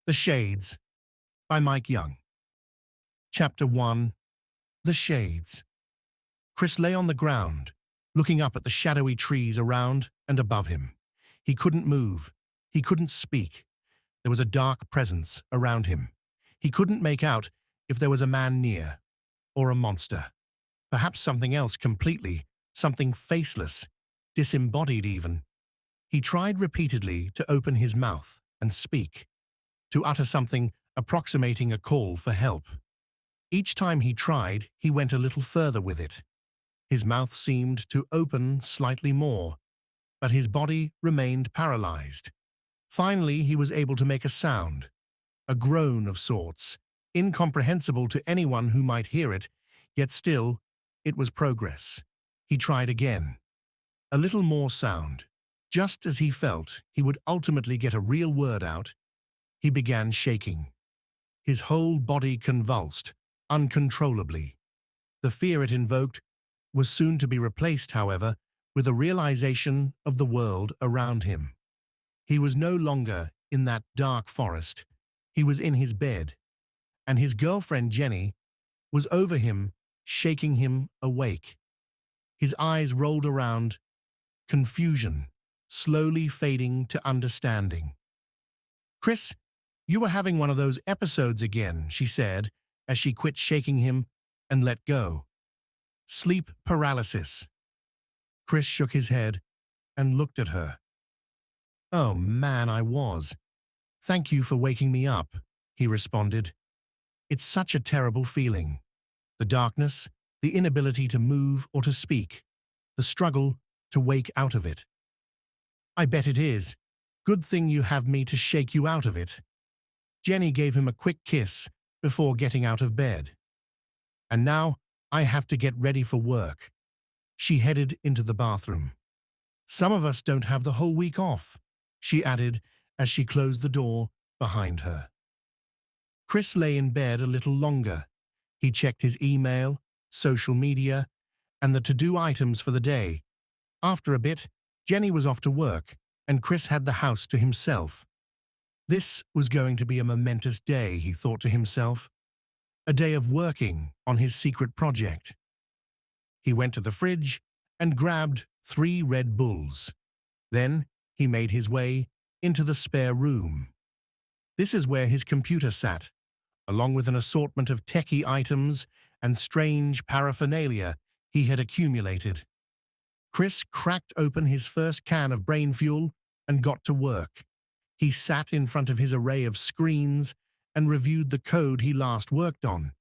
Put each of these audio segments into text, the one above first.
The Shades by Mike Young. Chapter 1. The Shades. Chris lay on the ground, looking up at the shadowy trees around and above him. He couldn't move. He couldn't speak. There was a dark presence around him. He couldn't make out if there was a man near, or a monster. Perhaps something else completely, something faceless, disembodied even. He tried repeatedly to open his mouth and speak, to utter something approximating a call for help. Each time he tried, he went a little further with it. His mouth seemed to open slightly more, but his body remained paralyzed. Finally, he was able to make a sound, a groan of sorts, incomprehensible to anyone who might hear it, yet still, it was progress. He tried again. A little more sound. Just as he felt he would ultimately get a real word out, he began shaking. His whole body convulsed, uncontrollably. The fear it invoked was soon to be replaced, however, with a realization of the world around him. He was no longer in that dark forest. He was in his bed, and his girlfriend Jenny was over him, shaking him awake. His eyes rolled around, confusion, slowly fading to understanding. "Chris, you were having one of those episodes again," she said, as she quit shaking him and let go. "Sleep paralysis." Chris shook his head and looked at her. "Oh man, I was. Thank you for waking me up," he responded. "It's such a terrible feeling. The darkness, the inability to move or to speak, the struggle to wake out of it." "I bet it is. Good thing you have me to shake you out of it." Jenny gave him a quick kiss before getting out of bed. "And now I have to get ready for work." She headed into the bathroom. "Some of us don't have the whole week off," she added as she closed the door behind her. Chris lay in bed a little longer. He checked his email, social media, and the to-do items for the day. After a bit, Jenny was off to work, and Chris had the house to himself. This was going to be a momentous day, he thought to himself. A day of working on his secret project. He went to the fridge and grabbed 3 Red Bulls. Then he made his way into the spare room. This is where his computer sat, along with an assortment of techie items and strange paraphernalia he had accumulated. Chris cracked open his first can of brain fuel and got to work. He sat in front of his array of screens and reviewed the code he last worked on.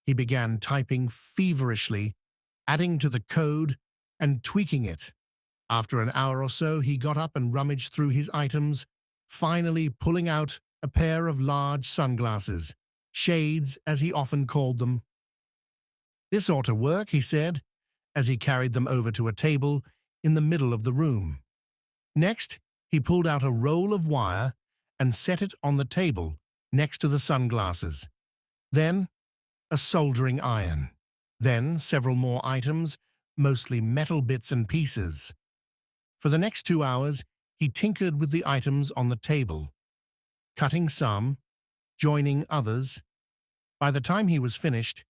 He began typing feverishly, adding to the code and tweaking it. After an hour or so, he got up and rummaged through his items, finally pulling out a pair of large sunglasses, shades as he often called them. "This ought to work," he said, as he carried them over to a table in the middle of the room. Next, he pulled out a roll of wire and set it on the table next to the sunglasses. Then, a soldering iron. Then, several more items, mostly metal bits and pieces. For the next 2 hours, he tinkered with the items on the table, cutting some, joining others. By the time he was finished,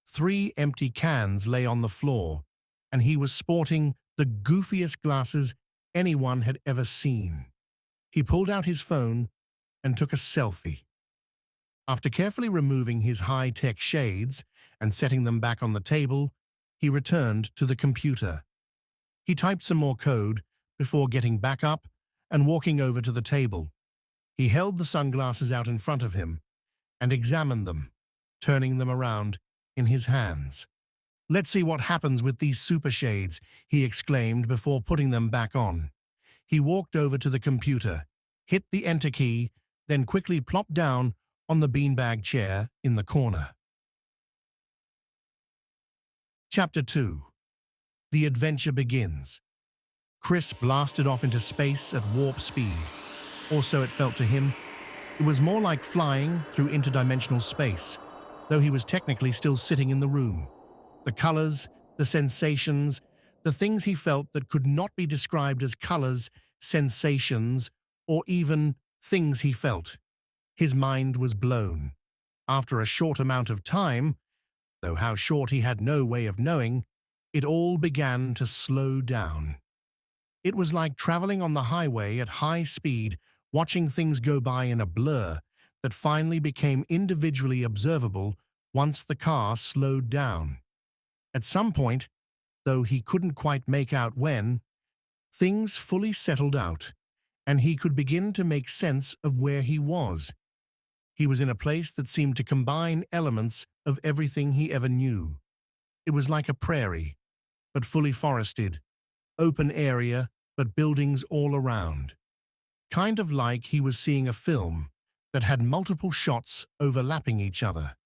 3 empty cans lay on the floor, and he was sporting the goofiest glasses anyone had ever seen. He pulled out his phone and took a selfie. After carefully removing his high-tech shades and setting them back on the table, he returned to the computer. He typed some more code before getting back up and walking over to the table. He held the sunglasses out in front of him and examined them, turning them around in his hands. "Let's see what happens with these super shades," he exclaimed before putting them back on. He walked over to the computer, hit the enter key, then quickly plopped down on the beanbag chair in the corner. Chapter 2. The Adventure Begins. Chris blasted off into space at warp speed, or so it felt to him. It was more like flying through interdimensional space, though he was technically still sitting in the room. The colors, the sensations, the things he felt that could not be described as colors, sensations, or even things he felt. His mind was blown. After a short amount of time, though how short he had no way of knowing, it all began to slow down. It was like traveling on the highway at high speed, watching things go by in a blur that finally became individually observable once the car slowed down. At some point, though he couldn't quite make out when, things fully settled out, and he could begin to make sense of where he was. He was in a place that seemed to combine elements of everything he ever knew. It was like a prairie, but fully forested, open area, but buildings all around. Kind of like he was seeing a film that had multiple shots overlapping each other.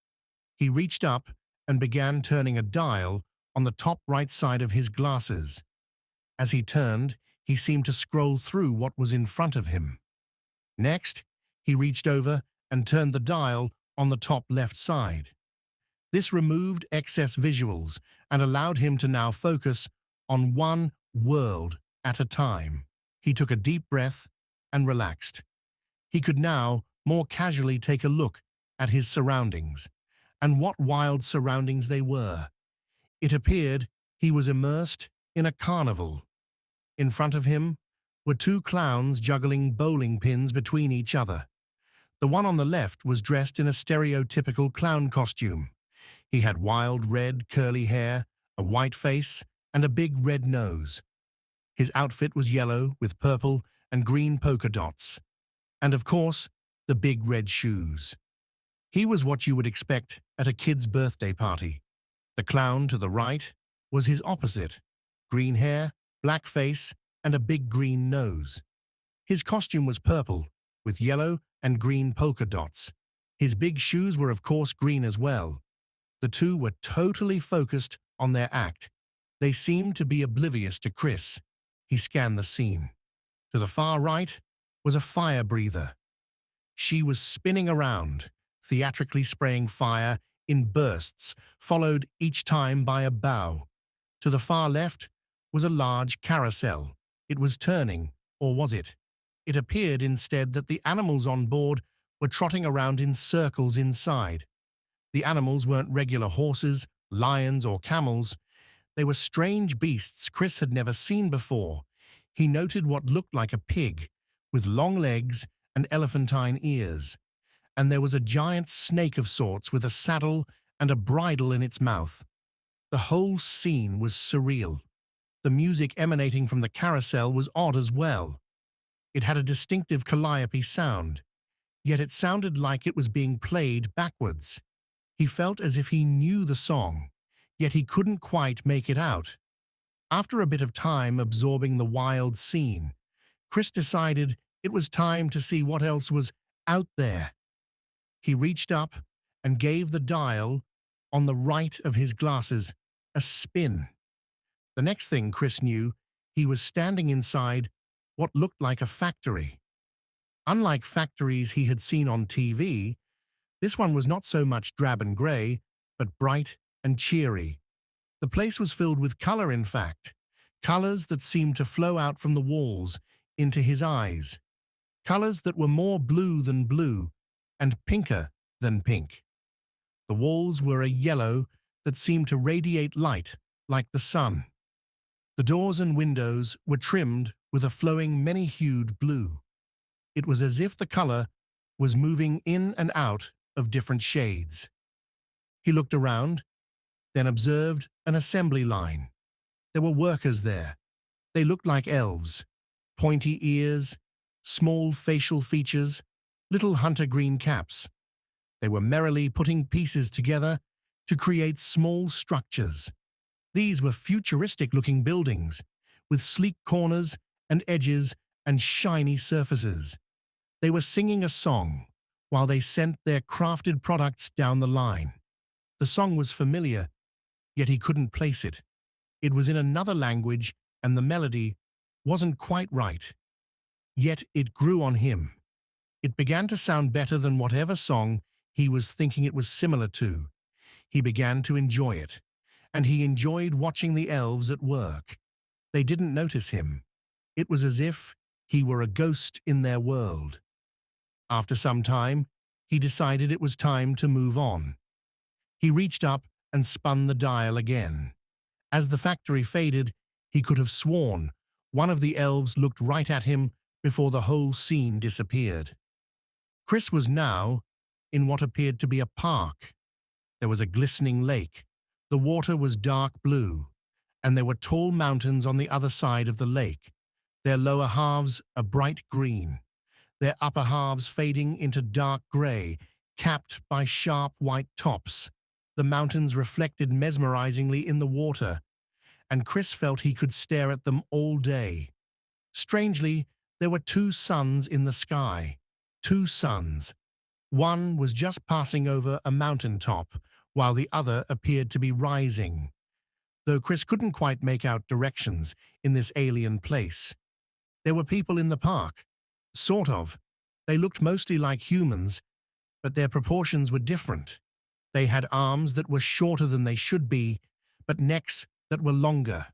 He reached up and began turning a dial on the top right side of his glasses. As he turned, he seemed to scroll through what was in front of him. Next, he reached over and turned the dial on the top left side. This removed excess visuals and allowed him to now focus on one world at a time. He took a deep breath and relaxed. He could now more casually take a look at his surroundings, and what wild surroundings they were. It appeared he was immersed in a carnival. In front of him were two clowns juggling bowling pins between each other. The one on the left was dressed in a stereotypical clown costume. He had wild red curly hair, a white face, and a big red nose. His outfit was yellow with purple and green polka dots. And of course, the big red shoes. He was what you would expect at a kid's birthday party. The clown to the right was his opposite: green hair, black face, and a big green nose. His costume was purple, with yellow and green polka dots. His big shoes were of course green as well. The two were totally focused on their act. They seemed to be oblivious to Chris. He scanned the scene. To the far right was a fire breather. She was spinning around, theatrically spraying fire in bursts, followed each time by a bow. To the far left was a large carousel. It was turning, or was it? It appeared instead that the animals on board were trotting around in circles inside. The animals weren't regular horses, lions, or camels. They were strange beasts Chris had never seen before. He noted what looked like a pig, with long legs and elephantine ears. And there was a giant snake of sorts with a saddle and a bridle in its mouth. The whole scene was surreal. The music emanating from the carousel was odd as well. It had a distinctive calliope sound, yet it sounded like it was being played backwards. He felt as if he knew the song, yet he couldn't quite make it out. After a bit of time absorbing the wild scene, Chris decided it was time to see what else was out there. He reached up and gave the dial on the right of his glasses a spin. The next thing Chris knew, he was standing inside what looked like a factory. Unlike factories he had seen on TV, this one was not so much drab and grey, but bright and cheery. The place was filled with color, in fact, colors that seemed to flow out from the walls into his eyes, colors that were more blue than blue and pinker than pink. The walls were a yellow that seemed to radiate light like the sun. The doors and windows were trimmed with a flowing many-hued blue. It was as if the color was moving in and out of different shades. He looked around, then observed an assembly line. There were workers there. They looked like elves. Pointy ears, small facial features, little hunter green caps. They were merrily putting pieces together to create small structures. These were futuristic-looking buildings, with sleek corners and edges and shiny surfaces. They were singing a song while they sent their crafted products down the line. The song was familiar, yet he couldn't place it. It was in another language, and the melody wasn't quite right. Yet it grew on him. It began to sound better than whatever song he was thinking it was similar to. He began to enjoy it, and he enjoyed watching the elves at work. They didn't notice him. It was as if he were a ghost in their world. After some time, he decided it was time to move on. He reached up and spun the dial again. As the factory faded, he could have sworn one of the elves looked right at him before the whole scene disappeared. Chris was now in what appeared to be a park. There was a glistening lake. The water was dark blue, and there were tall mountains on the other side of the lake, their lower halves a bright green, their upper halves fading into dark grey, capped by sharp white tops. The mountains reflected mesmerizingly in the water, and Chris felt he could stare at them all day. Strangely, there were two suns in the sky. Two suns. One was just passing over a mountain top, while the other appeared to be rising. Though Chris couldn't quite make out directions in this alien place. There were people in the park. Sort of. They looked mostly like humans, but their proportions were different. They had arms that were shorter than they should be, but necks that were longer.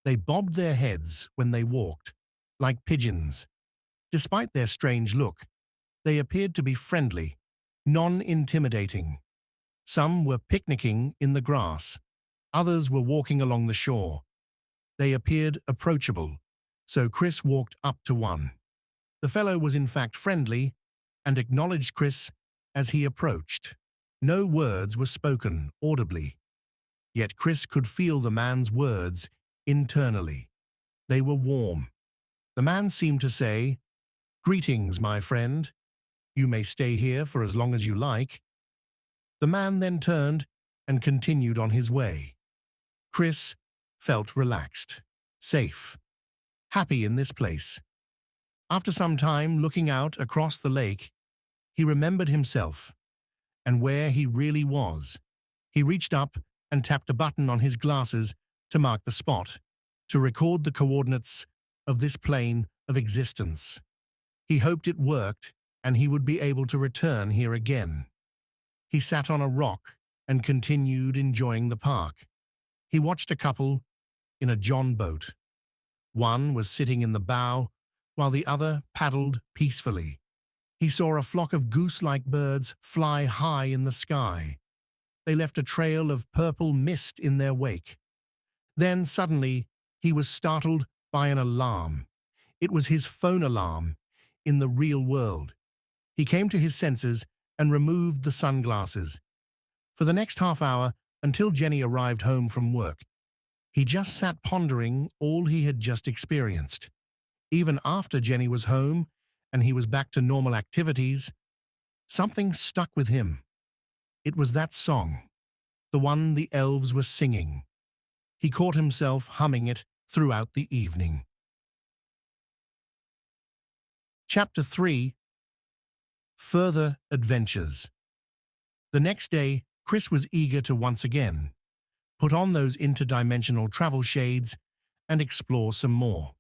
They bobbed their heads when they walked, like pigeons. Despite their strange look, they appeared to be friendly, non-intimidating. Some were picnicking in the grass. Others were walking along the shore. They appeared approachable, so Chris walked up to one. The fellow was in fact friendly and acknowledged Chris as he approached. No words were spoken audibly, yet Chris could feel the man's words internally. They were warm. The man seemed to say, "Greetings, my friend. You may stay here for as long as you like." The man then turned and continued on his way. Chris felt relaxed, safe, happy in this place. After some time looking out across the lake, he remembered himself and where he really was. He reached up and tapped a button on his glasses to mark the spot, to record the coordinates of this plane of existence. He hoped it worked and he would be able to return here again. He sat on a rock and continued enjoying the park. He watched a couple in a john boat. One was sitting in the bow, while the other paddled peacefully. He saw a flock of goose-like birds fly high in the sky. They left a trail of purple mist in their wake. Then suddenly he was startled by an alarm. It was his phone alarm in the real world. He came to his senses and removed the sunglasses. For the next half hour, until Jenny arrived home from work, he just sat pondering all he had just experienced. Even after Jenny was home and he was back to normal activities, something stuck with him. It was that song, the one the elves were singing. He caught himself humming it throughout the evening. Chapter 3. Further Adventures. The next day, Chris was eager to once again put on those interdimensional travel shades and explore some more.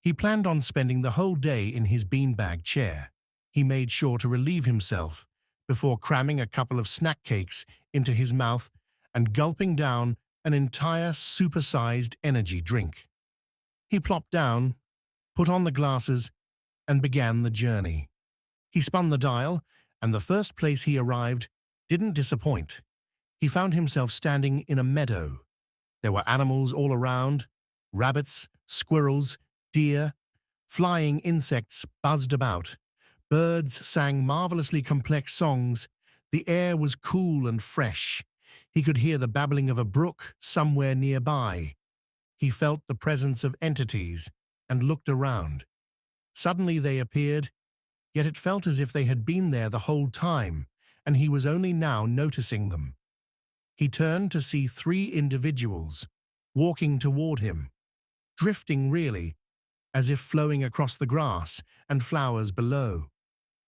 He planned on spending the whole day in his beanbag chair. He made sure to relieve himself before cramming a couple of snack cakes into his mouth and gulping down an entire supersized energy drink. He plopped down, put on the glasses, and began the journey. He spun the dial, and the first place he arrived didn't disappoint. He found himself standing in a meadow. There were animals all around, rabbits, squirrels, deer, flying insects buzzed about. Birds sang marvelously complex songs. The air was cool and fresh. He could hear the babbling of a brook somewhere nearby. He felt the presence of entities and looked around. Suddenly they appeared, yet it felt as if they had been there the whole time, and he was only now noticing them. He turned to see 3 individuals walking toward him, drifting really, as if flowing across the grass and flowers below.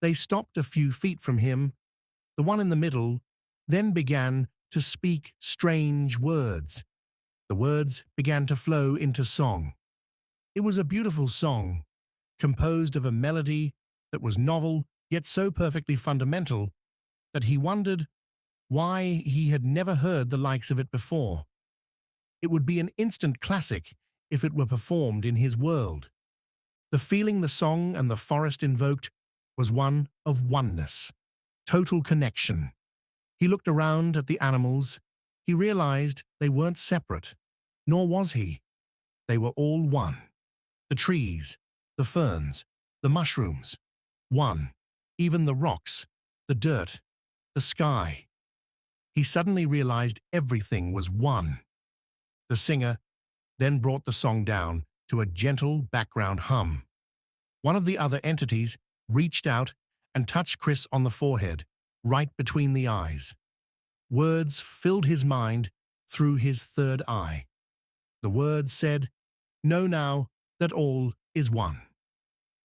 They stopped a few feet from him. The one in the middle then began to speak strange words. The words began to flow into song. It was a beautiful song, composed of a melody that was novel, yet so perfectly fundamental that he wondered why he had never heard the likes of it before. It would be an instant classic if it were performed in his world. The feeling the song and the forest invoked was one of oneness. Total connection. He looked around at the animals. He realized they weren't separate, nor was he. They were all one. The trees, the ferns, the mushrooms, one. Even the rocks, the dirt, the sky. He suddenly realized everything was one. The singer then brought the song down to a gentle background hum. One of the other entities reached out and touched Chris on the forehead, right between the eyes. Words filled his mind through his third eye. The words said, "Know now that all is one.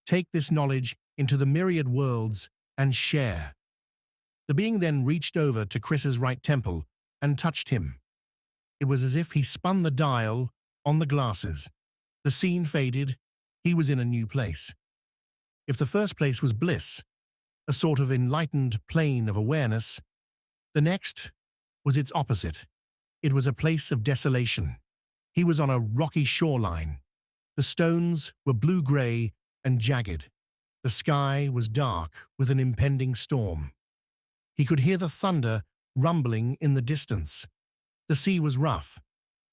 Take this knowledge into the myriad worlds and share." The being then reached over to Chris's right temple and touched him. It was as if he spun the dial on the glasses. The scene faded. He was in a new place. If the first place was bliss, a sort of enlightened plane of awareness, the next was its opposite. It was a place of desolation. He was on a rocky shoreline. The stones were blue-gray and jagged. The sky was dark with an impending storm. He could hear the thunder rumbling in the distance. The sea was rough.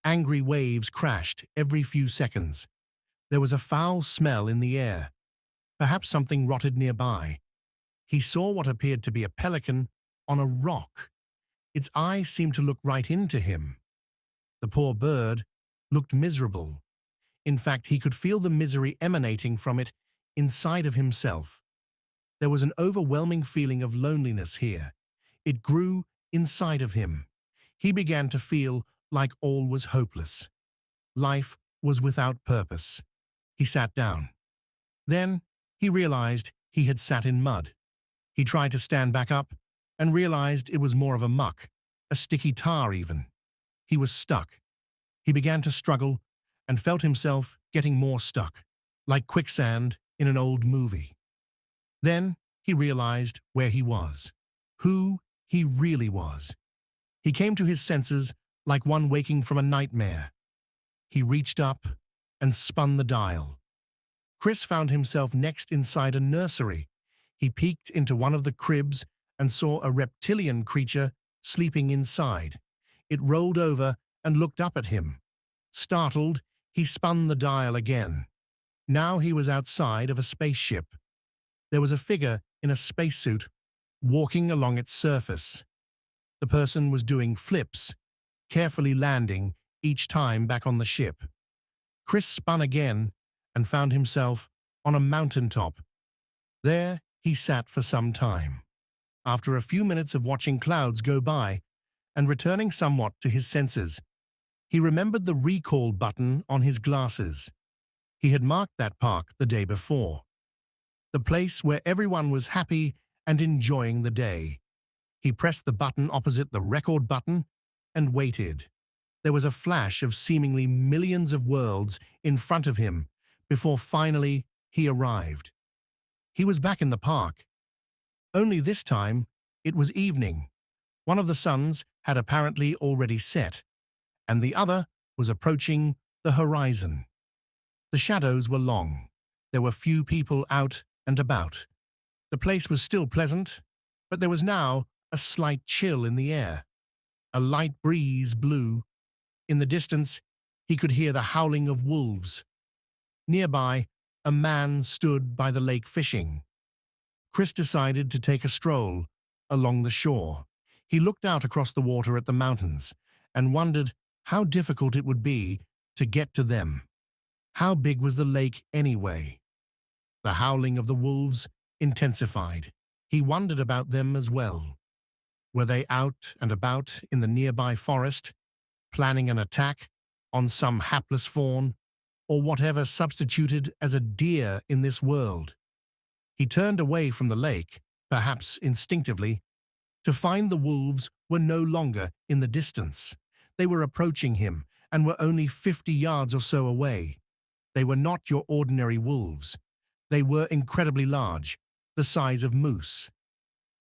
Angry waves crashed every few seconds. There was a foul smell in the air. Perhaps something rotted nearby. He saw what appeared to be a pelican on a rock. Its eyes seemed to look right into him. The poor bird looked miserable. In fact, he could feel the misery emanating from it inside of himself. There was an overwhelming feeling of loneliness here. It grew inside of him. He began to feel like all was hopeless. Life was without purpose. He sat down. Then he realized he had sat in mud. He tried to stand back up and realized it was more of a muck, a sticky tar even. He was stuck. He began to struggle and felt himself getting more stuck, like quicksand in an old movie. Then he realized where he was, who he really was. He came to his senses like one waking from a nightmare. He reached up and spun the dial. Chris found himself next inside a nursery. He peeked into one of the cribs and saw a reptilian creature sleeping inside. It rolled over and looked up at him. Startled, he spun the dial again. Now he was outside of a spaceship. There was a figure in a spacesuit walking along its surface. The person was doing flips, carefully landing each time back on the ship. Chris spun again and found himself on a mountaintop. There he sat for some time. After a few minutes of watching clouds go by and returning somewhat to his senses, he remembered the recall button on his glasses. He had marked that park the day before. The place where everyone was happy and enjoying the day. He pressed the button opposite the record button and waited. There was a flash of seemingly millions of worlds in front of him before finally he arrived. He was back in the park. Only this time, it was evening. One of the suns had apparently already set, and the other was approaching the horizon. The shadows were long. There were few people out and about. The place was still pleasant, but there was now a slight chill in the air. A light breeze blew. In the distance, he could hear the howling of wolves. Nearby, a man stood by the lake fishing. Chris decided to take a stroll along the shore. He looked out across the water at the mountains and wondered how difficult it would be to get to them. How big was the lake anyway? The howling of the wolves intensified. He wondered about them as well. Were they out and about in the nearby forest, planning an attack on some hapless fawn, or whatever substituted as a deer in this world? He turned away from the lake, perhaps instinctively, to find the wolves were no longer in the distance. They were approaching him and were only 50 yards or so away. They were not your ordinary wolves. They were incredibly large, the size of moose.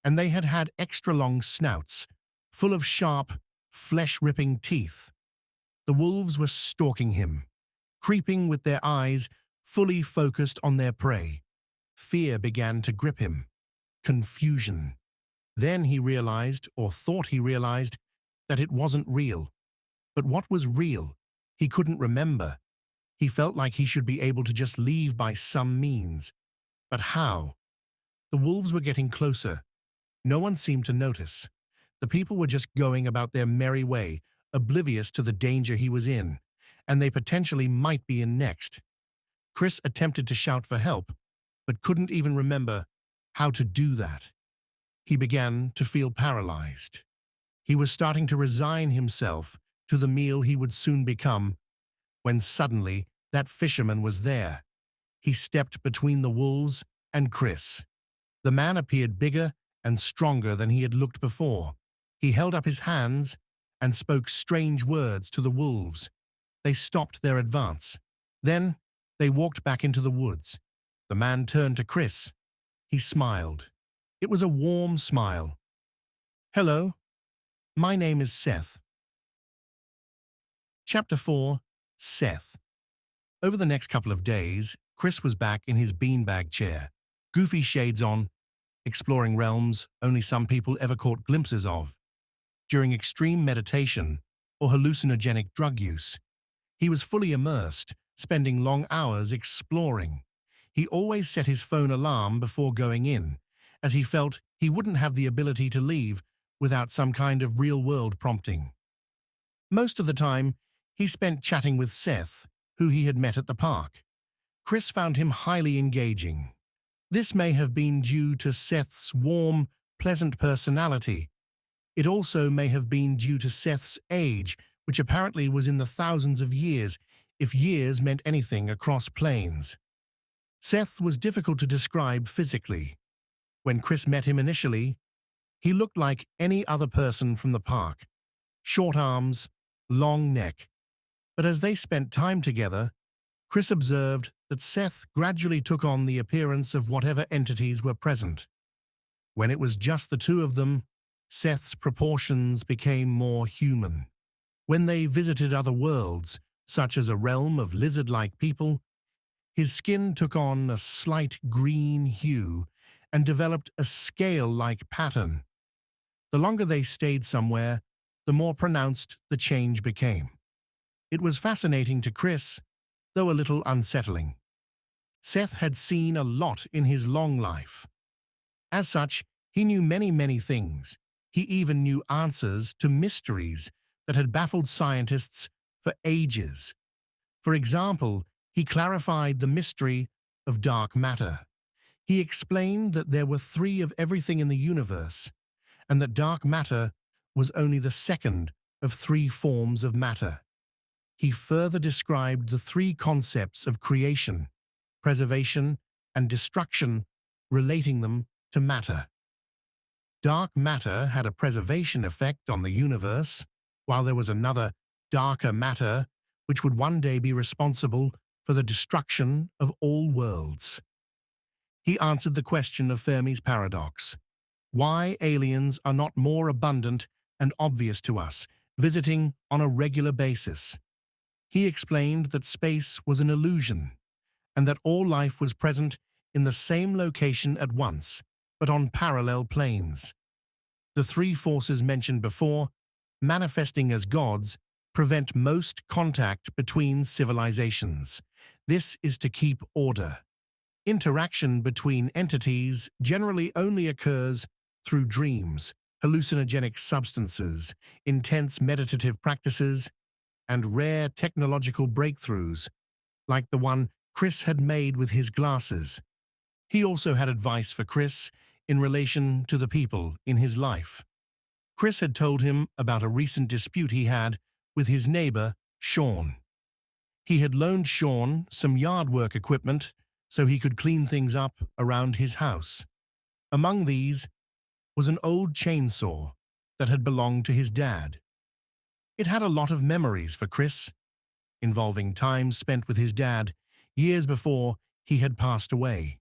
And they had had extra-long snouts, full of sharp, flesh-ripping teeth. The wolves were stalking him, creeping with their eyes fully focused on their prey. Fear began to grip him. Confusion. Then he realized, or thought he realized, that it wasn't real. But what was real? He couldn't remember. He felt like he should be able to just leave by some means. But how? The wolves were getting closer. No one seemed to notice. The people were just going about their merry way, oblivious to the danger he was in, and they potentially might be in next. Chris attempted to shout for help, but couldn't even remember how to do that. He began to feel paralyzed. He was starting to resign himself to the meal he would soon become, when suddenly that fisherman was there. He stepped between the wolves and Chris. The man appeared bigger and stronger than he had looked before. He held up his hands and spoke strange words to the wolves. They stopped their advance. Then they walked back into the woods. The man turned to Chris. He smiled. It was a warm smile. "Hello, my name is Seth." Chapter 4. Seth. Over the next couple of days, Chris was back in his beanbag chair, goofy shades on, exploring realms only some people ever caught glimpses of. During extreme meditation or hallucinogenic drug use, he was fully immersed, spending long hours exploring. He always set his phone alarm before going in, as he felt he wouldn't have the ability to leave without some kind of real-world prompting. Most of the time, he spent chatting with Seth, who he had met at the park. Chris found him highly engaging. This may have been due to Seth's warm, pleasant personality. It also may have been due to Seth's age, which apparently was in the thousands of years, if years meant anything across planes. Seth was difficult to describe physically. When Chris met him initially, he looked like any other person from the park. Short arms, long neck. But as they spent time together, Chris observed that Seth gradually took on the appearance of whatever entities were present. When it was just the two of them, Seth's proportions became more human. When they visited other worlds, such as a realm of lizard-like people, his skin took on a slight green hue and developed a scale-like pattern. The longer they stayed somewhere, the more pronounced the change became. It was fascinating to Chris, though a little unsettling. Seth had seen a lot in his long life. As such, he knew many things. He even knew answers to mysteries that had baffled scientists for ages. For example, he clarified the mystery of dark matter. He explained that there were three of everything in the universe, and that dark matter was only the second of three forms of matter. He further described the three concepts of creation, preservation, and destruction, relating them to matter. Dark matter had a preservation effect on the universe, while there was another, darker matter, which would one day be responsible for the destruction of all worlds. He answered the question of Fermi's paradox: why aliens are not more abundant and obvious to us, visiting on a regular basis. He explained that space was an illusion, and that all life was present in the same location at once, but on parallel planes. The three forces mentioned before, manifesting as gods, prevent most contact between civilizations. This is to keep order. Interaction between entities generally only occurs through dreams, hallucinogenic substances, intense meditative practices, and rare technological breakthroughs, like the one Chris had made with his glasses. He also had advice for Chris in relation to the people in his life. Chris had told him about a recent dispute he had with his neighbor, Sean. He had loaned Sean some yard work equipment so he could clean things up around his house. Among these was an old chainsaw that had belonged to his dad. It had a lot of memories for Chris, involving time spent with his dad years before he had passed away.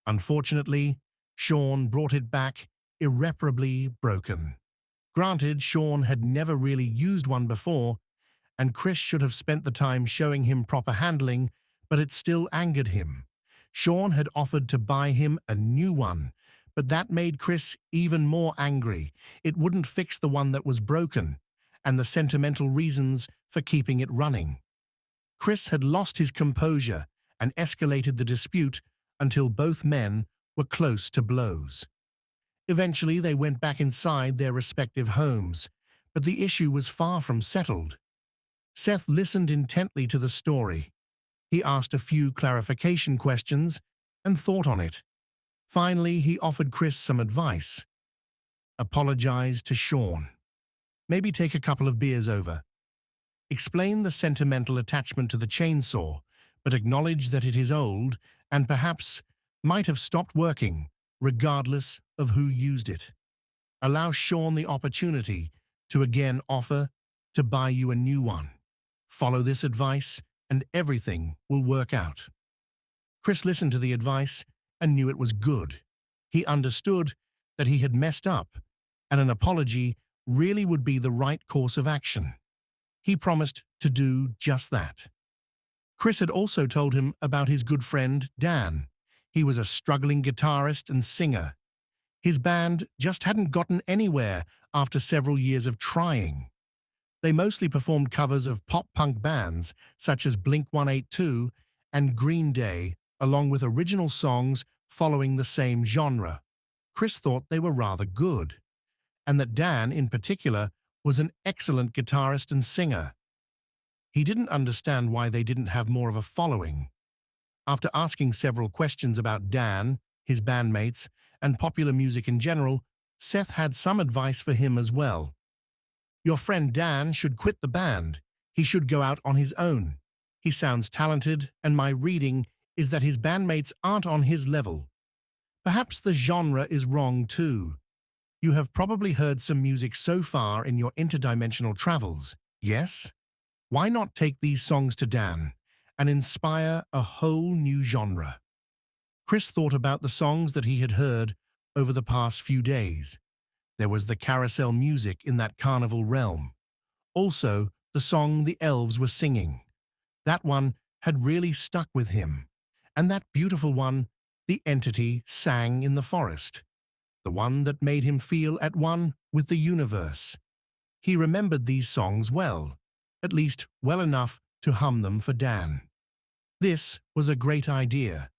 Unfortunately, Sean brought it back irreparably broken. Granted, Sean had never really used one before, and Chris should have spent the time showing him proper handling, but it still angered him. Sean had offered to buy him a new one, But that made Chris even more angry. It wouldn't fix the one that was broken, and the sentimental reasons for keeping it running. Chris had lost his composure and escalated the dispute until both men were close to blows. Eventually, they went back inside their respective homes, but the issue was far from settled. Seth listened intently to the story. He asked a few clarification questions and thought on it. Finally, he offered Chris some advice. Apologize to Sean. Maybe take a couple of beers over. Explain the sentimental attachment to the chainsaw, but acknowledge that it is old and perhaps might have stopped working, regardless of who used it. Allow Sean the opportunity to again offer to buy you a new one. Follow this advice and everything will work out. Chris listened to the advice and knew it was good. He understood that he had messed up, and an apology really would be the right course of action. He promised to do just that. Chris had also told him about his good friend, Dan. He was a struggling guitarist and singer. His band just hadn't gotten anywhere after several years of trying. They mostly performed covers of pop-punk bands such as Blink-182 and Green Day, along with original songs following the same genre. Chris thought they were rather good, and that Dan, in particular, was an excellent guitarist and singer. He didn't understand why they didn't have more of a following. After asking several questions about Dan, his bandmates, and popular music in general, Seth had some advice for him as well. Your friend Dan should quit the band. He should go out on his own. He sounds talented, and my reading is that his bandmates aren't on his level. Perhaps the genre is wrong too. You have probably heard some music so far in your interdimensional travels, yes? Why not take these songs to Dan and inspire a whole new genre? Chris thought about the songs that he had heard over the past few days. There was the carousel music in that carnival realm. Also, the song the elves were singing. That one had really stuck with him. And that beautiful one, the entity sang in the forest. The one that made him feel at one with the universe. He remembered these songs well, at least well enough to hum them for Dan. This was a great idea.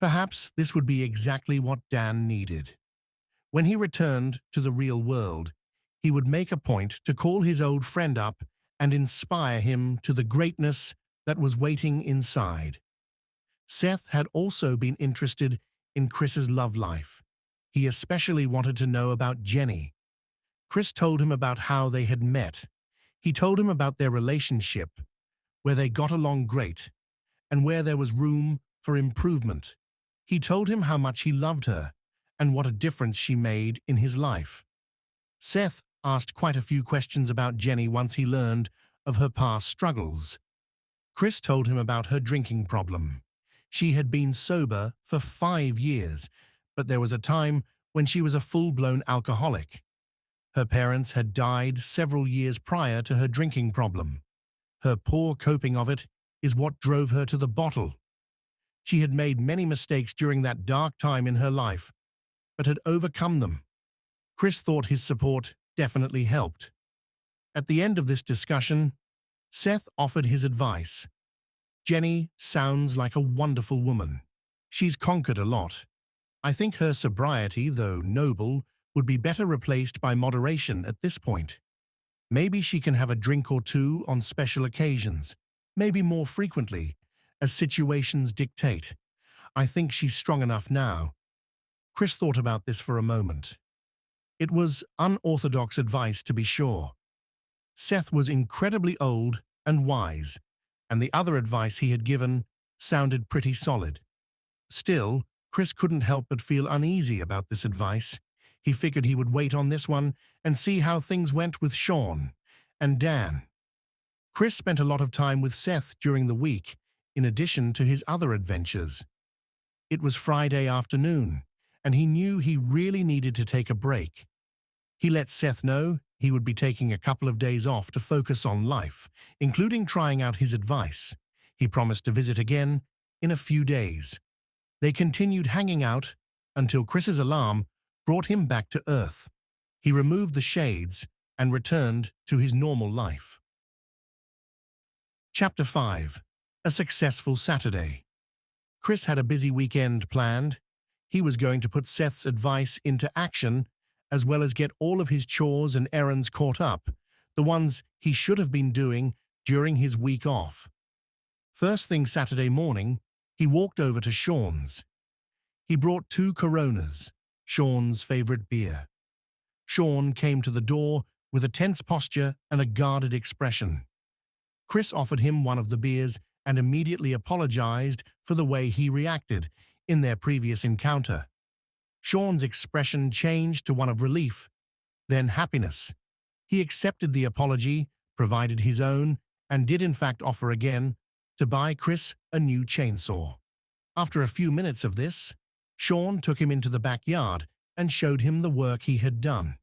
Perhaps this would be exactly what Dan needed. When he returned to the real world, he would make a point to call his old friend up and inspire him to the greatness that was waiting inside. Seth had also been interested in Chris's love life. He especially wanted to know about Jenny. Chris told him about how they had met. He told him about their relationship, where they got along great, and where there was room for improvement. He told him how much he loved her, and what a difference she made in his life. Seth asked quite a few questions about Jenny once he learned of her past struggles. Chris told him about her drinking problem. She had been sober for 5 years, but there was a time when she was a full-blown alcoholic. Her parents had died several years prior to her drinking problem. Her poor coping of it is what drove her to the bottle. She had made many mistakes during that dark time in her life, but had overcome them. Chris thought his support definitely helped. At the end of this discussion, Seth offered his advice. Jenny sounds like a wonderful woman. She's conquered a lot. I think her sobriety, though noble, would be better replaced by moderation at this point. Maybe she can have a drink or two on special occasions, maybe more frequently, as situations dictate. I think she's strong enough now. Chris thought about this for a moment. It was unorthodox advice, to be sure. Seth was incredibly old and wise, and the other advice he had given sounded pretty solid. Still, Chris couldn't help but feel uneasy about this advice. He figured he would wait on this one and see how things went with Sean and Dan. Chris spent a lot of time with Seth during the week, in addition to his other adventures. It was Friday afternoon, and he knew he really needed to take a break. He let Seth know he would be taking a couple of days off to focus on life, including trying out his advice. He promised to visit again in a few days. They continued hanging out until Chris's alarm brought him back to Earth. He removed the shades and returned to his normal life. Chapter 5. A Successful Saturday. Chris had a busy weekend planned. He was going to put Seth's advice into action, as well as get all of his chores and errands caught up, the ones he should have been doing during his week off. First thing Saturday morning, he walked over to Sean's. He brought 2 Coronas, Sean's favorite beer. Sean came to the door with a tense posture and a guarded expression. Chris offered him one of the beers and immediately apologized for the way he reacted in their previous encounter. Sean's expression changed to one of relief, then happiness. He accepted the apology, provided his own, and did in fact offer again to buy Chris a new chainsaw. After a few minutes of this, Sean took him into the backyard and showed him the work he had done.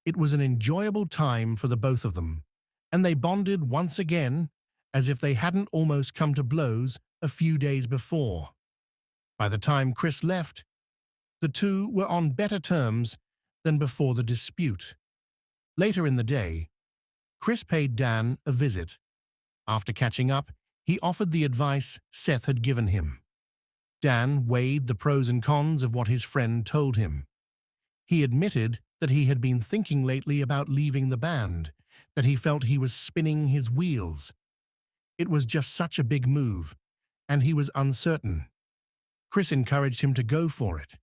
It was an enjoyable time for the both of them, and they bonded once again as if they hadn't almost come to blows a few days before. By the time Chris left, the two were on better terms than before the dispute. Later in the day, Chris paid Dan a visit. After catching up, he offered the advice Seth had given him. Dan weighed the pros and cons of what his friend told him. He admitted that he had been thinking lately about leaving the band, that he felt he was spinning his wheels. It was just such a big move, and he was uncertain. Chris encouraged him to go for it.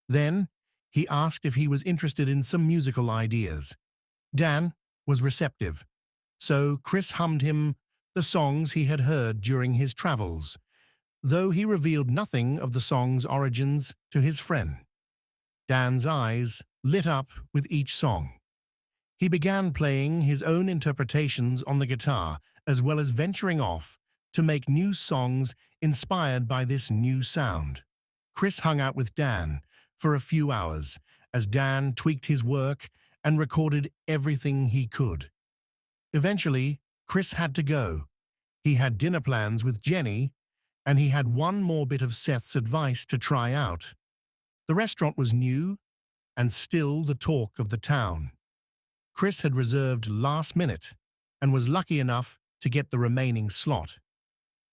Then, he asked if he was interested in some musical ideas. Dan was receptive, so Chris hummed him the songs he had heard during his travels, though he revealed nothing of the song's origins to his friend. Dan's eyes lit up with each song. He began playing his own interpretations on the guitar, as well as venturing off to make new songs inspired by this new sound. Chris hung out with Dan for a few hours as Dan tweaked his work and recorded everything he could. Eventually, Chris had to go. He had dinner plans with Jenny, and he had one more bit of Seth's advice to try out. The restaurant was new and still the talk of the town. Chris had reserved last minute and was lucky enough to get the remaining slot.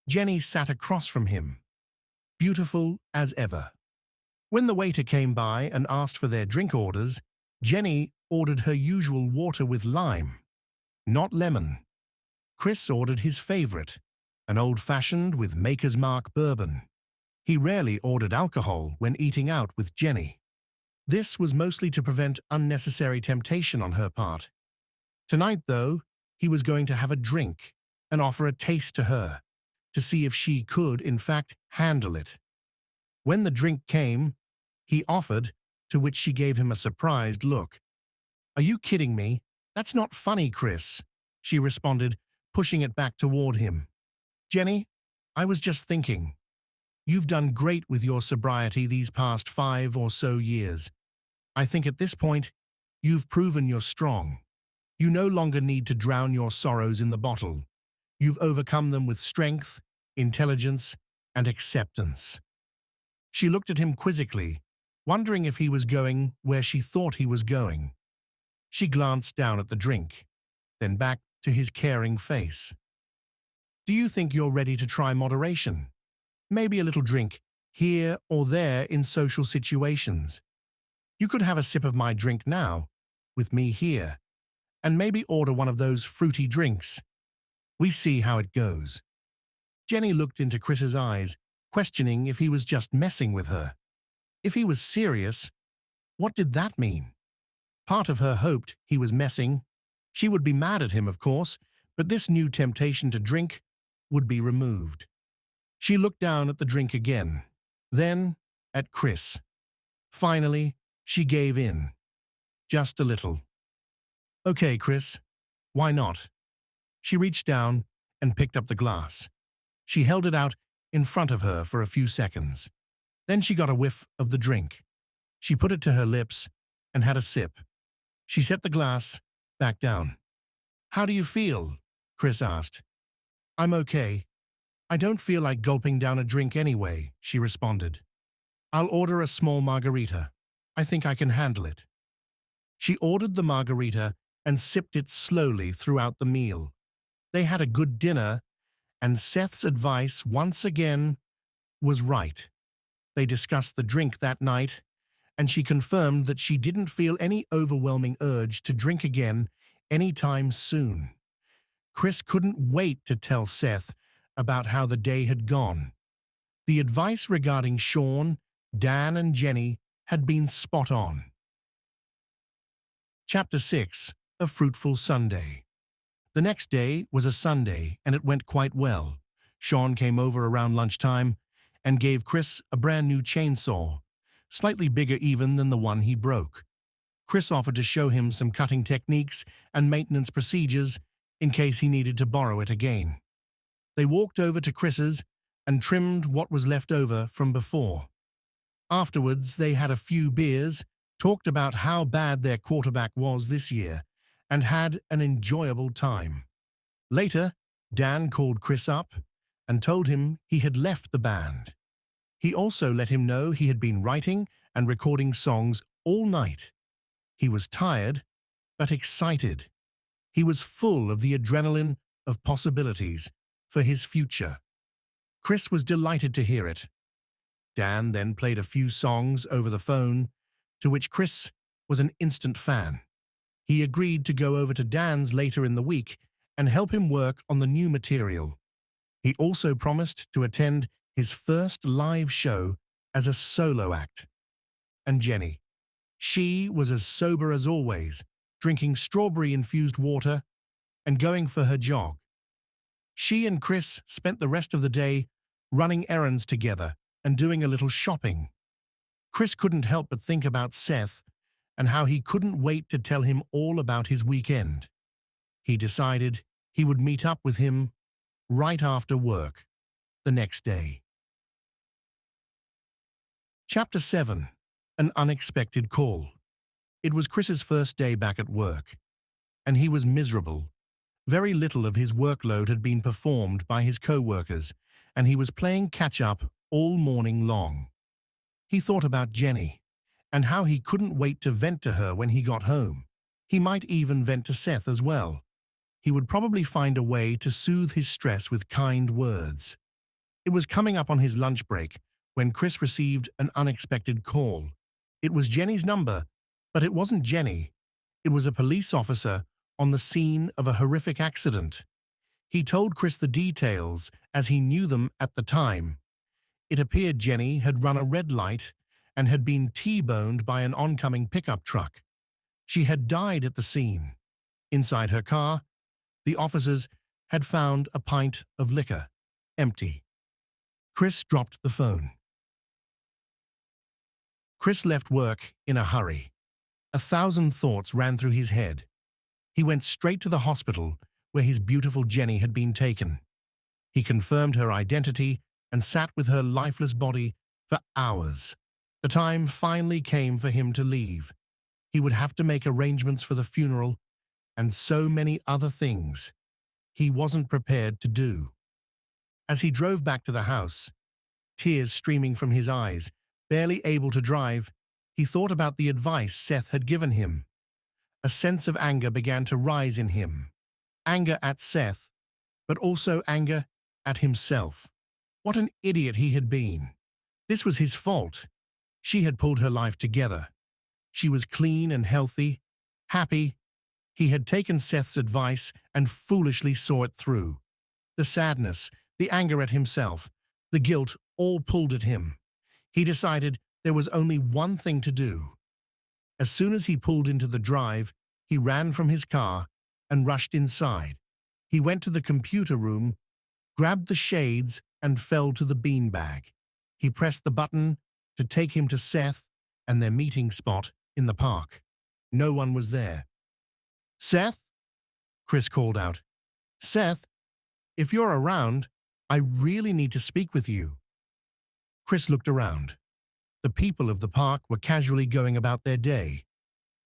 Jenny sat across from him, beautiful as ever. When the waiter came by and asked for their drink orders, Jenny ordered her usual water with lime, not lemon. Chris ordered his favorite, an old-fashioned with Maker's Mark bourbon. He rarely ordered alcohol when eating out with Jenny. This was mostly to prevent unnecessary temptation on her part. Tonight, though, he was going to have a drink and offer a taste to her, to see if she could, in fact, handle it. When the drink came, he offered, to which she gave him a surprised look. "Are you kidding me? That's not funny, Chris," she responded, pushing it back toward him. "Jenny, I was just thinking. You've done great with your sobriety these past 5 or so years. I think at this point, you've proven you're strong. You no longer need to drown your sorrows in the bottle. You've overcome them with strength, intelligence, and acceptance." She looked at him quizzically, wondering if he was going where she thought he was going. She glanced down at the drink, then back to his caring face. "Do you think you're ready to try moderation? Maybe a little drink here or there in social situations. You could have a sip of my drink now, with me here, and maybe order one of those fruity drinks. We see how it goes." Jenny looked into Chris's eyes, questioning if he was just messing with her. If he was serious, what did that mean? Part of her hoped he was messing. She would be mad at him, of course, but this new temptation to drink would be removed. She looked down at the drink again, then at Chris. Finally, she gave in. Just a little. "Okay, Chris, why not?" She reached down and picked up the glass. She held it out in front of her for a few seconds. Then she got a whiff of the drink. She put it to her lips and had a sip. She set the glass back down. "How do you feel?" Chris asked. "I'm okay. I don't feel like gulping down a drink anyway," she responded. "I'll order a small margarita." I think I can handle it." She ordered the margarita and sipped it slowly throughout the meal. They had a good dinner, and Seth's advice once again was right. They discussed the drink that night, and she confirmed that she didn't feel any overwhelming urge to drink again anytime soon. Chris couldn't wait to tell Seth about how the day had gone. The advice regarding Sean, Dan, and Jenny had been spot on. Chapter 6: A Fruitful Sunday. The next day was a Sunday, and it went quite well. Sean came over around lunchtime and gave Chris a brand new chainsaw, slightly bigger even than the one he broke. Chris offered to show him some cutting techniques and maintenance procedures in case he needed to borrow it again. They walked over to Chris's and trimmed what was left over from before. Afterwards, they had a few beers, talked about how bad their quarterback was this year, and had an enjoyable time. Later, Dan called Chris up and told him he had left the band. He also let him know he had been writing and recording songs all night. He was tired, but excited. He was full of the adrenaline of possibilities for his future. Chris was delighted to hear it. Dan then played a few songs over the phone, to which Chris was an instant fan. He agreed to go over to Dan's later in the week and help him work on the new material. He also promised to attend his first live show as a solo act. And Jenny. She was as sober as always, drinking strawberry-infused water and going for her jog. She and Chris spent the rest of the day running errands together and doing a little shopping. Chris couldn't help but think about Seth and how he couldn't wait to tell him all about his weekend. He decided he would meet up with him right after work the next day. Chapter 7: An Unexpected Call. It was Chris's first day back at work, and he was miserable. Very little of his workload had been performed by his co-workers, and he was playing catch-up all morning long. He thought about Jenny, and how he couldn't wait to vent to her when he got home. He might even vent to Seth as well. He would probably find a way to soothe his stress with kind words. It was coming up on his lunch break when Chris received an unexpected call. It was Jenny's number, but it wasn't Jenny. It was a police officer on the scene of a horrific accident. He told Chris the details as he knew them at the time. It appeared Jenny had run a red light and had been T-boned by an oncoming pickup truck. She had died at the scene. Inside her car, the officers had found a pint of liquor, empty. Chris dropped the phone. Chris left work in a hurry. 1,000 thoughts ran through his head. He went straight to the hospital where his beautiful Jenny had been taken. He confirmed her identity and sat with her lifeless body for hours. The time finally came for him to leave. He would have to make arrangements for the funeral and so many other things he wasn't prepared to do. As he drove back to the house, tears streaming from his eyes, barely able to drive, he thought about the advice Seth had given him. A sense of anger began to rise in him. Anger at Seth, but also anger at himself. What an idiot he had been. This was his fault. She had pulled her life together. She was clean and healthy, happy. He had taken Seth's advice and foolishly saw it through. The sadness, the anger at himself, the guilt all pulled at him. He decided there was only one thing to do. As soon as he pulled into the drive, he ran from his car and rushed inside. He went to the computer room, grabbed the shades, and fell to the beanbag. He pressed the button to take him to Seth and their meeting spot in the park. No one was there. "Seth?" Chris called out. "Seth, if you're around, I really need to speak with you." Chris looked around. The people of the park were casually going about their day.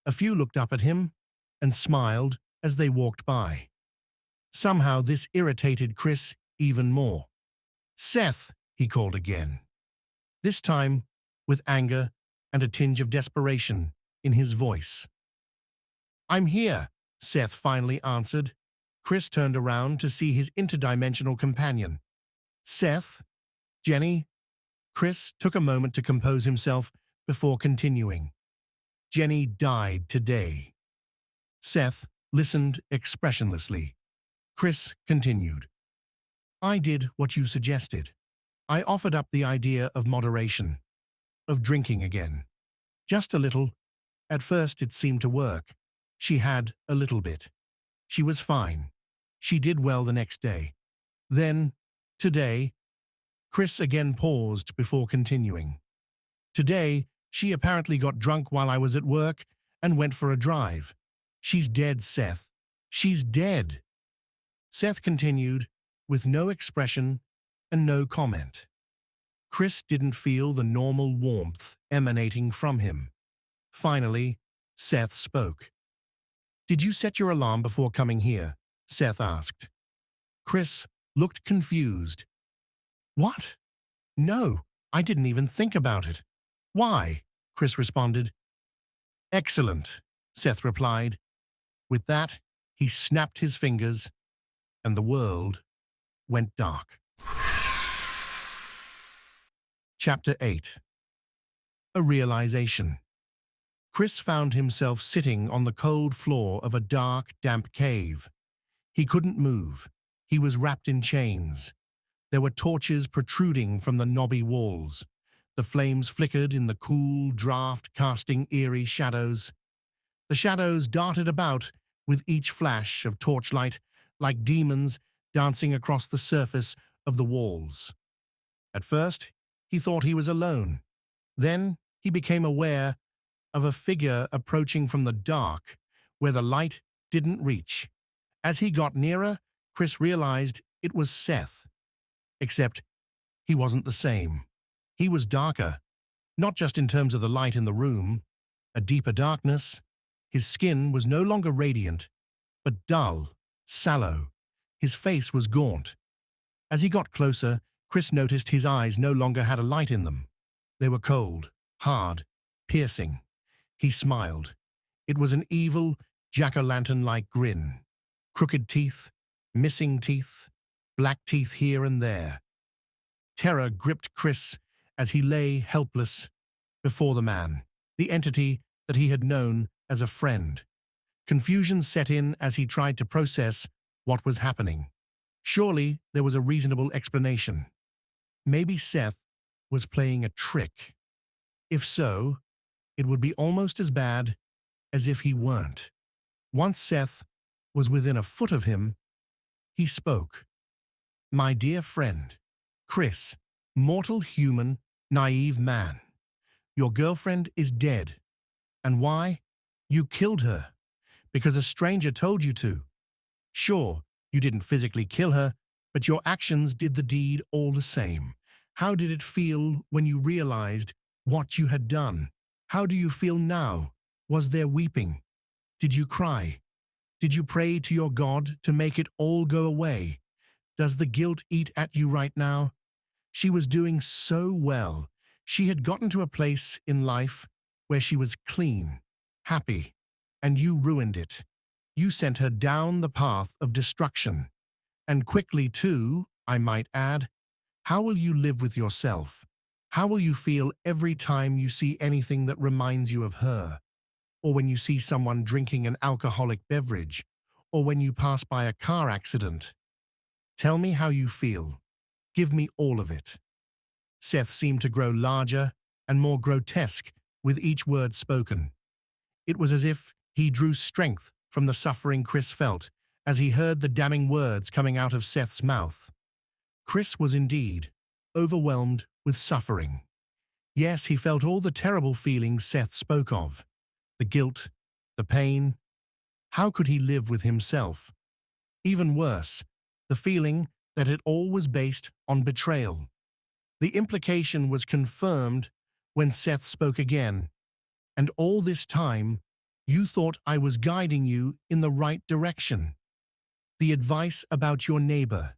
A few looked up at him and smiled as they walked by. Somehow this irritated Chris even more. "Seth," he called again. This time with anger and a tinge of desperation in his voice. "I'm here," Seth finally answered. Chris turned around to see his interdimensional companion. "Seth? Jenny?" Chris took a moment to compose himself before continuing. "Jenny died today." Seth listened expressionlessly. Chris continued. "I did what you suggested. I offered up the idea of moderation, of drinking again. Just a little. At first it seemed to work. She had a little bit. She was fine. She did well the next day. Then, today," Chris again paused before continuing. "Today, she apparently got drunk while I was at work and went for a drive. She's dead, Seth. She's dead." Seth continued, with no expression and no comment. Chris didn't feel the normal warmth emanating from him. Finally, Seth spoke. "Did you set your alarm before coming here?" Seth asked. Chris looked confused. "What? No, I didn't even think about it." "Why?" Chris responded. "Excellent," Seth replied. With that, he snapped his fingers, and the world went dark. Chapter 8. A Realization. Chris found himself sitting on the cold floor of a dark, damp cave. He couldn't move. He was wrapped in chains. There were torches protruding from the knobby walls. The flames flickered in the cool draft, casting eerie shadows. The shadows darted about with each flash of torchlight like demons dancing across the surface of the walls. At first, he thought he was alone. Then he became aware of a figure approaching from the dark, where the light didn't reach. As he got nearer, Chris realized it was Seth. Except he wasn't the same. He was darker, not just in terms of the light in the room, a deeper darkness. His skin was no longer radiant, but dull, sallow. His face was gaunt. As he got closer, Chris noticed his eyes no longer had a light in them. They were cold, hard, piercing. He smiled. It was an evil, jack-o'-lantern-like grin. Crooked teeth, missing teeth, black teeth here and there. Terror gripped Chris as he lay helpless before the man, the entity that he had known as a friend. Confusion set in as he tried to process what was happening. Surely there was a reasonable explanation. Maybe Seth was playing a trick. If so, it would be almost as bad as if he weren't. Once Seth was within a foot of him, he spoke. "My dear friend, Chris, mortal human, naive man. Your girlfriend is dead. And why? You killed her. Because a stranger told you to. Sure, you didn't physically kill her, but your actions did the deed all the same. How did it feel when you realized what you had done? How do you feel now? Was there weeping? Did you cry? Did you pray to your God to make it all go away? Does the guilt eat at you right now? She was doing so well. She had gotten to a place in life where she was clean, happy, and you ruined it. You sent her down the path of destruction. And quickly too, I might add. How will you live with yourself? How will you feel every time you see anything that reminds you of her? Or when you see someone drinking an alcoholic beverage? Or when you pass by a car accident? Tell me how you feel. Give me all of it." Seth seemed to grow larger and more grotesque with each word spoken. It was as if he drew strength from the suffering Chris felt as he heard the damning words coming out of Seth's mouth. Chris was indeed overwhelmed with suffering. Yes, he felt all the terrible feelings Seth spoke of. The guilt, the pain. How could he live with himself? Even worse, the feeling that it all was based on betrayal. The implication was confirmed when Seth spoke again. "And all this time, you thought I was guiding you in the right direction. The advice about your neighbor,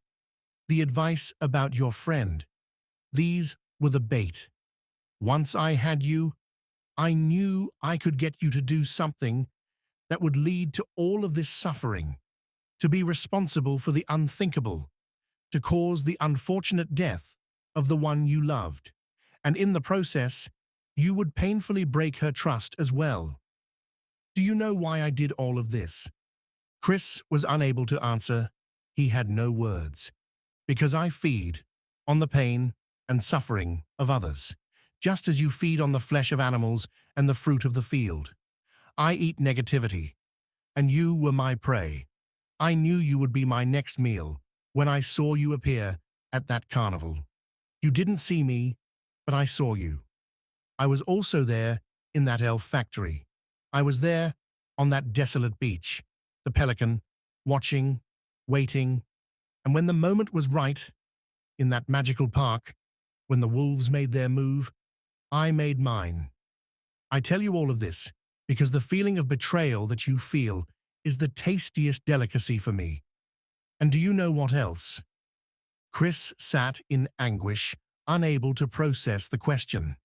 the advice about your friend, these were the bait. Once I had you, I knew I could get you to do something that would lead to all of this suffering, to be responsible for the unthinkable, to cause the unfortunate death of the one you loved. And in the process, you would painfully break her trust as well. Do you know why I did all of this? Chris was unable to answer. He had no words. Because I feed on the pain and suffering of others, just as you feed on the flesh of animals and the fruit of the field. I eat negativity, and you were my prey. I knew you would be my next meal when I saw you appear at that carnival. You didn't see me, but I saw you. I was also there in that elf factory. I was there on that desolate beach, the Pelican, watching, waiting, and when the moment was right, in that magical park, when the wolves made their move, I made mine. I tell you all of this because the feeling of betrayal that you feel is the tastiest delicacy for me. And do you know what else? Chris sat in anguish, unable to process the question.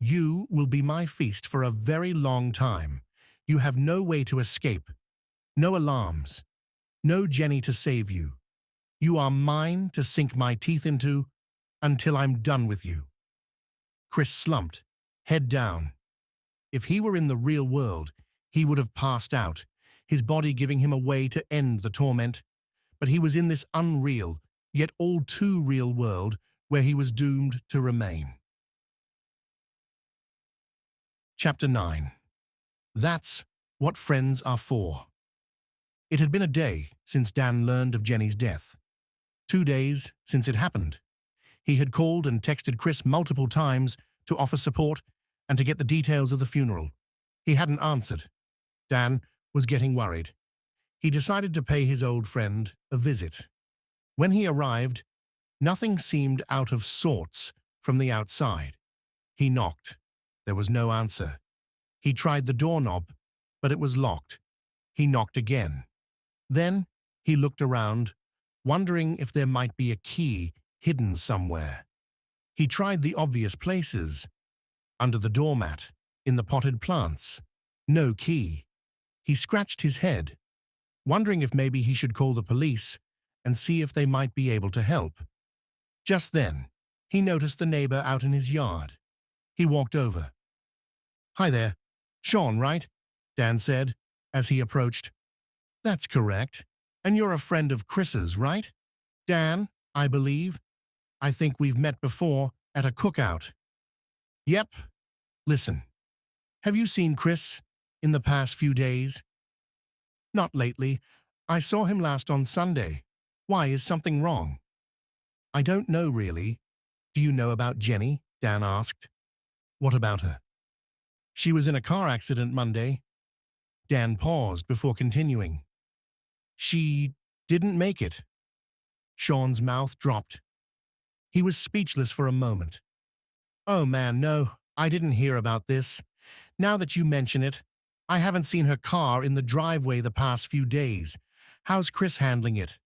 You will be my feast for a very long time. You have no way to escape, no alarms, no Jenny to save you. You are mine to sink my teeth into until I'm done with you. Chris slumped, head down. If he were in the real world, he would have passed out, his body giving him a way to end the torment. But he was in this unreal, yet all too real world where he was doomed to remain. Chapter 9. That's what friends are for. It had been a day since Dan learned of Jenny's death. 2 days since it happened. He had called and texted Chris multiple times to offer support and to get the details of the funeral. He hadn't answered. Dan was getting worried. He decided to pay his old friend a visit. When he arrived, nothing seemed out of sorts from the outside. He knocked. There was no answer. He tried the doorknob, but it was locked. He knocked again. Then he looked around, wondering if there might be a key hidden somewhere. He tried the obvious places. Under the doormat, in the potted plants. No key. He scratched his head, wondering if maybe he should call the police and see if they might be able to help. Just then, he noticed the neighbor out in his yard. He walked over. "Hi there. Sean, right?" Dan said, as he approached. "That's correct. And you're a friend of Chris's, right? Dan, I believe. I think we've met before at a cookout." "Yep. Listen, have you seen Chris in the past few days?" "Not lately. I saw him last on Sunday. Why, is something wrong?" "I don't know, really. Do you know about Jenny?" Dan asked. "What about her?" "She was in a car accident Monday." Dan paused before continuing. "She didn't make it." Sean's mouth dropped. He was speechless for a moment. "Oh man, no, I didn't hear about this. Now that you mention it, I haven't seen her car in the driveway the past few days. How's Chris handling it?"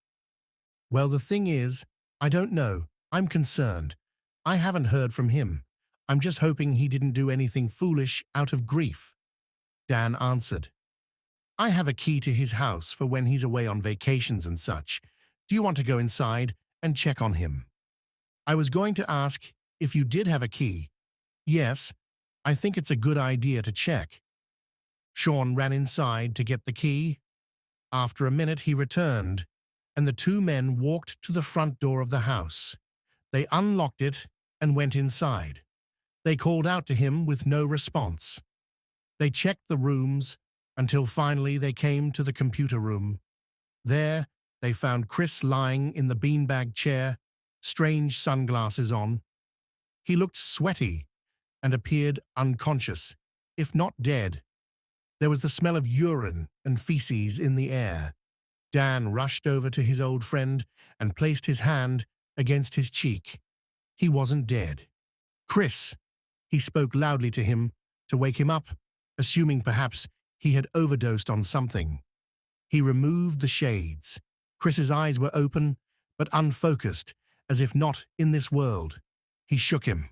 "Well, the thing is, I don't know. I'm concerned. I haven't heard from him. I'm just hoping he didn't do anything foolish out of grief." Dan answered. "I have a key to his house for when he's away on vacations and such. Do you want to go inside and check on him?" "I was going to ask if you did have a key. Yes, I think it's a good idea to check." Sean ran inside to get the key. After a minute he returned, and the two men walked to the front door of the house. They unlocked it and went inside. They called out to him with no response. They checked the rooms until finally they came to the computer room. There, they found Chris lying in the beanbag chair, strange sunglasses on. He looked sweaty and appeared unconscious, if not dead. There was the smell of urine and feces in the air. Dan rushed over to his old friend and placed his hand against his cheek. He wasn't dead. "Chris!" He spoke loudly to him to wake him up, assuming perhaps he had overdosed on something. He removed the shades. Chris's eyes were open, but unfocused, as if not in this world. He shook him.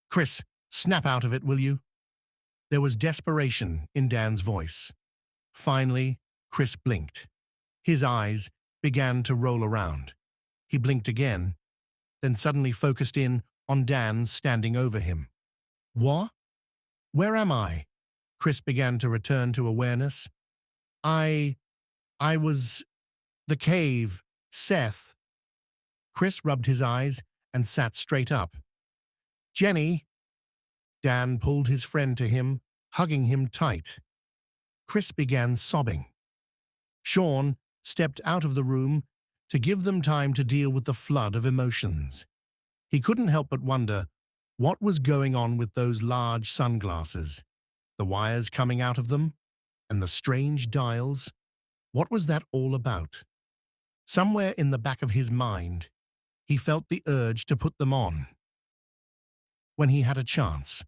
"Chris, snap out of it, will you?" There was desperation in Dan's voice. Finally, Chris blinked. His eyes began to roll around. He blinked again, then suddenly focused in on Dan standing over him. What? Where am I? Chris began to return to awareness. I was the cave, Seth. Chris rubbed his eyes and sat straight up. Jenny. Dan pulled his friend to him, hugging him tight. Chris began sobbing. Sean stepped out of the room to give them time to deal with the flood of emotions. He couldn't help but wonder what was going on with those large sunglasses, the wires coming out of them, and the strange dials. What was that all about? Somewhere in the back of his mind, he felt the urge to put them on when he had a chance.